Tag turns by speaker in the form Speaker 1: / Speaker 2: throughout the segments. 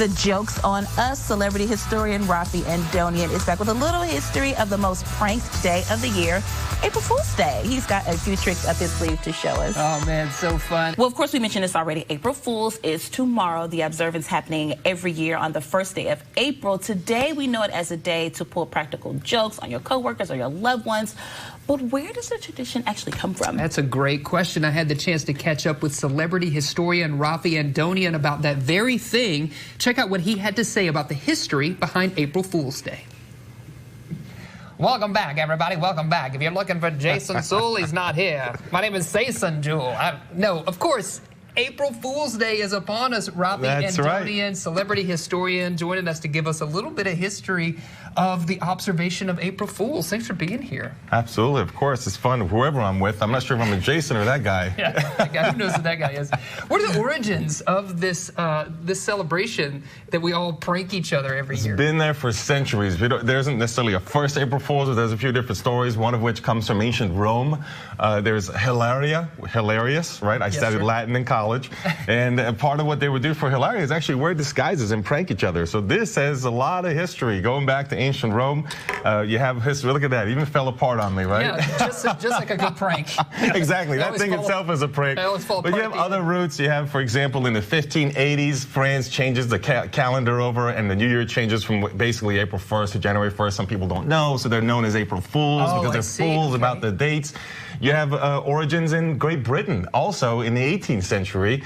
Speaker 1: The Joke's on Us. Celebrity historian Raffi Andonian is back with a little history of the most pranked day of the year, April Fool's Day. He's got a few tricks up his sleeve to show us.
Speaker 2: Oh, man, so fun.
Speaker 1: Well, of course, we mentioned this already. April Fool's is tomorrow. The observance happening every year on the first day of April. Today, we know it as a day to pull practical jokes on your coworkers or your loved ones. But where does the tradition actually come from?
Speaker 2: That's a great question. I had the chance to catch up with celebrity historian Raffi Andonian about that very thing. Check out what he had to say about the history behind April Fool's Day. Welcome back, everybody. Welcome back. If you're looking for Jason Sewell, he's not here. My name is Jason Jewell. No, of course, April Fool's Day is upon us. Raffi Andonian, right. Celebrity historian, joining us to give us a little bit of history of the observation of April Fool's. Thanks for being here.
Speaker 3: Absolutely, of course. It's fun, whoever I'm with. I'm not sure if I'm a Jason or that guy.
Speaker 2: Yeah, that guy. Who knows who that guy is? What are the origins of this this celebration that we all prank each other every year?
Speaker 3: It's been there for centuries. There isn't necessarily a first April Fool's, but there's a few different stories, one of which comes from ancient Rome. There's hilarious, right? I studied Latin in college. And part of what they would do for hilaria is actually wear disguises and prank each other. So this has a lot of history going back to ancient Rome. You have history. Look at that. It even fell apart on me, right?
Speaker 2: Yeah, just like a good prank.
Speaker 3: Exactly. That thing itself is a prank. But you have other roots. You have, for example, in the 1580s, France changes the calendar over, and the New Year changes from basically April 1st to January 1st. Some people don't know, so they're known as April Fools because they're fools about the dates. You have origins in Great Britain. Also, in the 18th century,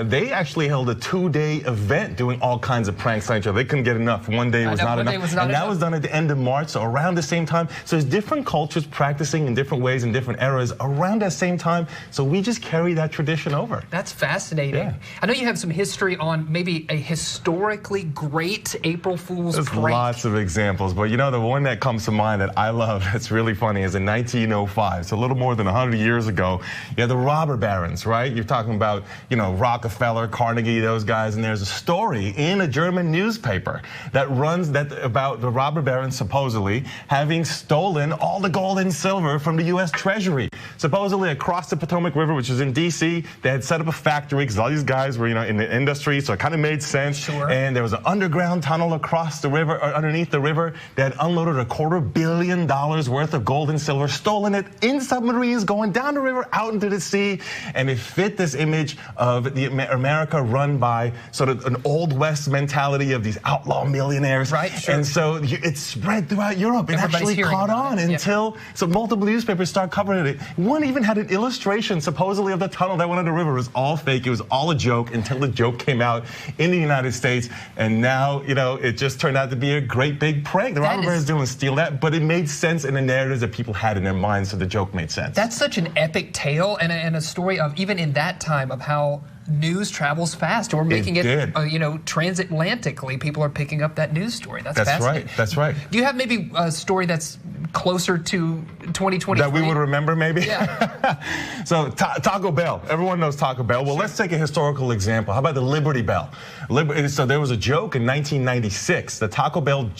Speaker 3: they actually held a 2-day event doing all kinds of pranks on each other. They couldn't get enough. One day was not enough. And that was done at the end of March, so around the same time. So there's different cultures practicing in different ways in different eras around that same time. So we just carry that tradition over.
Speaker 2: That's fascinating. Yeah. I know you have some history on maybe a historically great April Fool's prank.
Speaker 3: There's lots of examples, but you know, the one that comes to mind that I love, that's really funny, is in 1905. So a little more than 100 years ago, you had the robber barons, right? You're talking about, you know, Rockefeller, Carnegie, those guys, and there's a story in a German newspaper that runs about the robber barons supposedly having stolen all the gold and silver from the U.S. Treasury. Supposedly across the Potomac River, which is in D.C., they had set up a factory because all these guys were, you know, in the industry, so it kind of made sense.
Speaker 2: Sure.
Speaker 3: And there was an underground tunnel across the river, or underneath the river, that unloaded $250 million worth of gold and silver, stolen it in submarines, going down the river out into the sea, and it fit this image of the America run by sort of an old West mentality of these outlaw millionaires.
Speaker 2: Right, sure.
Speaker 3: And so it spread throughout Europe. It actually caught on until so multiple newspapers start covering it. One even had an illustration supposedly of the tunnel that went under the river. It was all fake. It was all a joke until the joke came out in the United States, and now, you know, it just turned out to be a great big prank. The robber barons didn't steal that, but it made sense in the narratives that people had in their minds, so the joke made sense.
Speaker 2: That's such an epic tale and a story of, even in that time, of how news travels fast. We're making it you know, transatlantically. People are picking up that news story. That's fascinating.
Speaker 3: Right. That's right.
Speaker 2: Do you have maybe a story that's closer to 2023?
Speaker 3: That we would remember, maybe?
Speaker 2: Yeah.
Speaker 3: So Taco Bell. Everyone knows Taco Bell. Well, let's take a historical example. How about the Liberty Bell? So there was a joke in 1996 that Taco Bell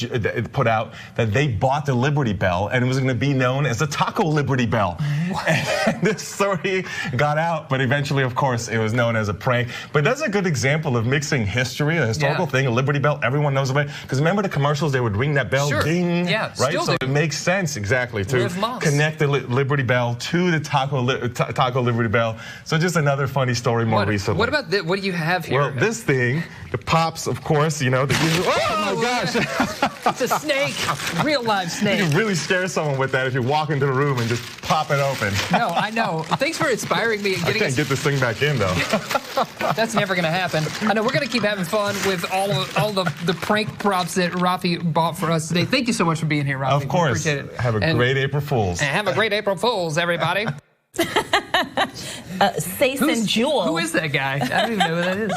Speaker 3: put out that they bought the Liberty Bell, and it was going to be known as the Taco Liberty Bell. And this story got out, but eventually, of course, it was known as a prank. But that's a good example of mixing history, a historical thing, a Liberty Bell. Everyone knows about it. Because remember the commercials? They would ring that bell, ding, right? So it makes sense, exactly, to connect the Liberty Bell to the Taco Liberty Bell. So just another funny story more recently.
Speaker 2: What about what do you have here?
Speaker 3: Well, this thing, the pops, of course, you know. Oh my gosh.
Speaker 2: It's a snake, real live snake.
Speaker 3: You can really scare someone with that if you walk into the room and just pop it open.
Speaker 2: No, I know. Thanks for inspiring me and getting
Speaker 3: I can't get this thing back in, though.
Speaker 2: That's never going to happen. I know we're going to keep having fun with all the prank props that Raffi bought for us today. Thank you so much for being here, Raffi.
Speaker 3: Of course.
Speaker 2: We appreciate it.
Speaker 3: Have a great April Fool's.
Speaker 2: And have a great April Fool's, everybody.
Speaker 1: Jason Jewell.
Speaker 2: Who is that guy? I don't even know who that is.